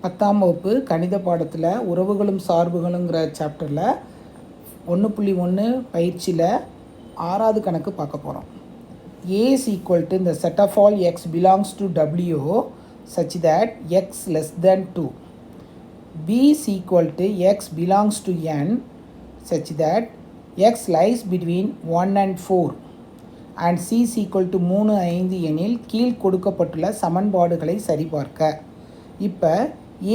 10ஆம் வகுப்பு கணித பாடத்தில் உறவுகளும் சார்புகளுங்கிற சாப்டரில் 1.1 பயிற்சியில் 6வது கணக்கு பார்க்க போகிறோம். A is equal to the set of all x belongs to W such that x less than 2. B is equal to x belongs to N such that x lies between 1 and 4. and C is equal to 3, 5 எனில் கீழ் கொடுக்கப்பட்டுள்ள சமன்பாடுகளை சரிபார்க்க. இப்போ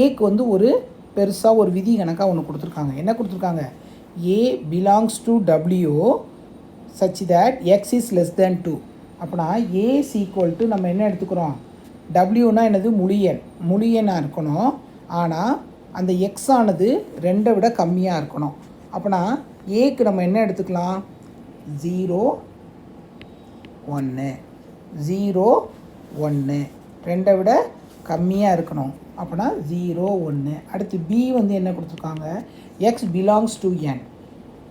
ஏக்கு வந்து ஒரு பெருசாக ஒரு விதி கணக்காக ஒன்று கொடுத்துருக்காங்க. என்ன கொடுத்துருக்காங்க? A belongs to W such that x is less than 2. அப்படின்னா A is equal to நம்ம என்ன எடுத்துக்கிறோம்? Wனா என்னது? முழு எண்ணாக இருக்கணும். ஆனால் அந்த x ஆனது 2 விட கம்மியாக இருக்கணும். அப்படின்னா ஏக்கு நம்ம என்ன எடுத்துக்கலாம்? 0 1 0 1 2 விட கம்மியாக இருக்கணும். அப்படின்னா 0 1. அடுத்து B வந்து என்ன கொடுத்துருக்காங்க? x belongs to N.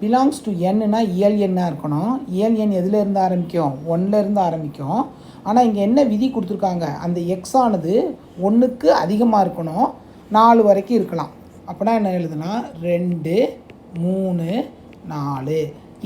belongs to Nனா இயல் எண்ணாக இருக்கணும். இயல் எண் எதுலேருந்து ஆரம்பிக்கும்? 1லேருந்து ஆரம்பிக்கும். ஆனால் இங்கே என்ன விதி கொடுத்துருக்காங்க? அந்த x ஆனது 1க்கு அதிகமாக இருக்கணும், 4 வரைக்கும் இருக்கலாம். அப்படின்னா என்ன எழுதுனா 2 3 4.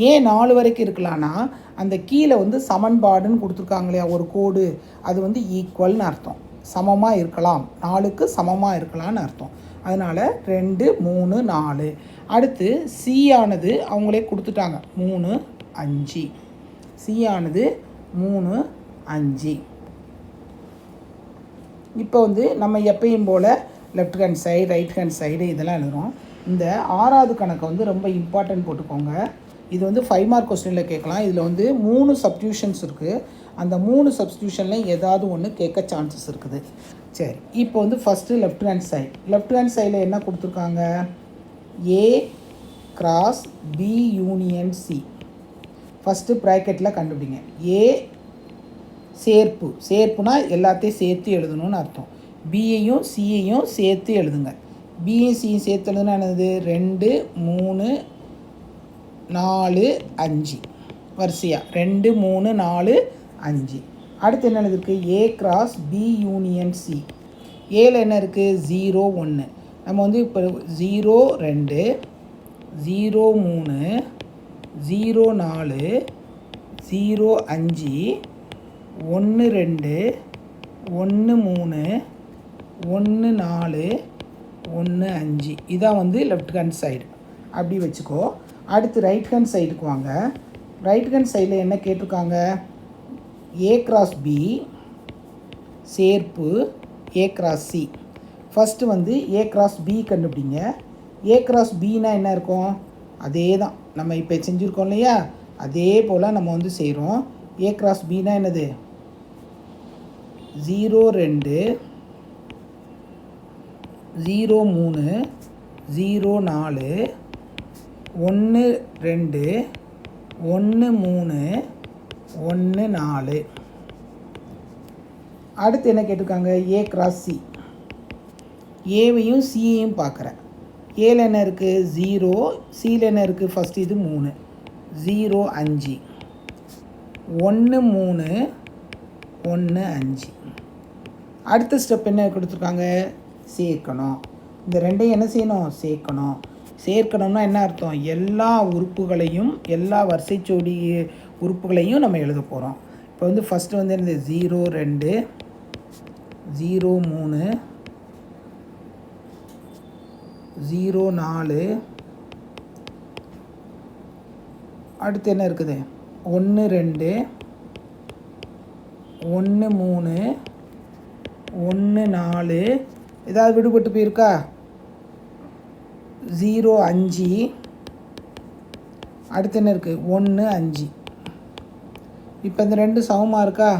ஏன் 4 வரைக்கும் இருக்கலாம்னா அந்த கீழே வந்து சமன்பாடுன்னு கொடுத்துருக்காங்க இல்லையா, ஒரு கோடு, அது வந்து ஈக்குவல்னு அர்த்தம். சமமாக இருக்கலாம், 4க்கு சமமாக இருக்கலாம்னு அர்த்தம். அதனால் 2 3 4. அடுத்து C ஆனது அவங்களே கொடுத்துட்டாங்க 3 5. C ஆனது 3 5. இப்போ வந்து நம்ம எப்பயும் போல் left hand side right hand side இதெல்லாம் எழுதுகிறோம். இந்த 6வது கணக்கை வந்து ரொம்ப இம்பார்ட்டன்ட் போட்டுக்கோங்க. இது வந்து 5 மார்க் கொஸ்டினில் கேட்கலாம். இதில் வந்து 3 சப்ஸ்டியூஷன்ஸ் இருக்குது. அந்த 3 சப்ஸ்டியூஷனில் ஏதாவது ஒன்று கேட்க சான்சஸ் இருக்குது. சரி, இப்போ வந்து first left hand side. Left hand சைடில் என்ன கொடுத்துருக்காங்க? A cross B union C. First ப்ராக்கெட்டில் கண்டுபிடிங்க. A சேர்ப்புனா எல்லாத்தையும் சேர்த்து எழுதணும்னு அர்த்தம். பியையும் சியையும் சேர்த்து எழுதுங்க. பியும் சியும் சேர்த்து எழுதுனா என்னது? 2 3 4 5 வரிசையாக 2 3 4 5. அடுத்து என்ன இருக்குது? A cross B union C. ஏல என்ன இருக்குது? 0 1. நம்ம வந்து இப்போ 0 2 0 3 0 4 0 5 1 2 1 3 1 4 1 5. இதான் வந்து லெஃப்ட் ஹேண்ட் சைடு. அப்படி வச்சுக்கோ. அடுத்து ரைட் ஹேண்ட் சைடுக்கு வாங்க. ரைட் ஹேண்ட் சைடில் என்ன கேட்டிருக்காங்க? A கிராஸ் B சேர்ப்பு A கிராஸ் C. ஃபஸ்ட்டு வந்து A கிராஸ் B கண்டுபிடிங்க. A கிராஸ் Bனா என்ன இருக்கும்? அதே தான் நம்ம இப்போ செஞ்சுருக்கோம் இல்லையா, அதே போல் நம்ம வந்து செய்கிறோம். A கிராஸ் Bனா என்னது? 0 2 0 3 0 4 1 2 1 3 1 4. அடுத்து என்ன கேட்டிருக்காங்க? A cross C. ஏவையும் சியையும் பார்க்குறேன். ஏல என்ன இருக்குது? 0. சியில் என்ன இருக்குது? ஃபஸ்ட்டு இது 3 0 5 1 3 1 5. அடுத்த ஸ்டெப் என்ன கொடுத்துருக்காங்க? சேர்க்கணும். இந்த ரெண்டையும் என்ன செய்யணும்? சேர்க்கணும். சேர்க்கணும்னா என்ன அர்த்தம்? எல்லா உறுப்புகளையும், எல்லா வரிசைச்சோடி உறுப்புகளையும் நம்ம எழுத போகிறோம். இப்போ வந்து ஃபஸ்ட்டு வந்து என்னது? 0 2 0 3 0 4. அடுத்து என்ன இருக்குது? 1 2 1 3 1 4. ஏதாவது விடுபட்டு போயிருக்கா? 0 5. அடுத்து என்ன இருக்குது? 1 5. இப்போ இந்த 2 சமமாக இருக்கா?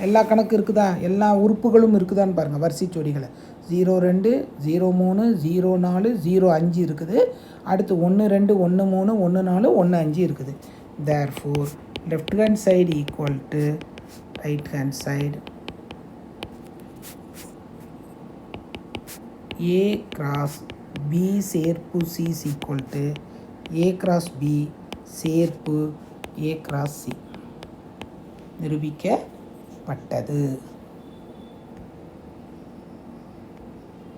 எல்லா கணக்கு இருக்குதா? எல்லா உறுப்புகளும் இருக்குதான்னு பாருங்கள் வரிசை ஜோடிகளை. 0 2 0 3 0 4 0 5 இருக்குது. அடுத்து 1 2 1 3 1 4 1 5 இருக்குது. therefore left hand side equal to right hand side. A cross B சேர்ப்பு C is equal to A cross B சேர்ப்பு A கிராஸ் C நிரூபிக்கப்பட்டது.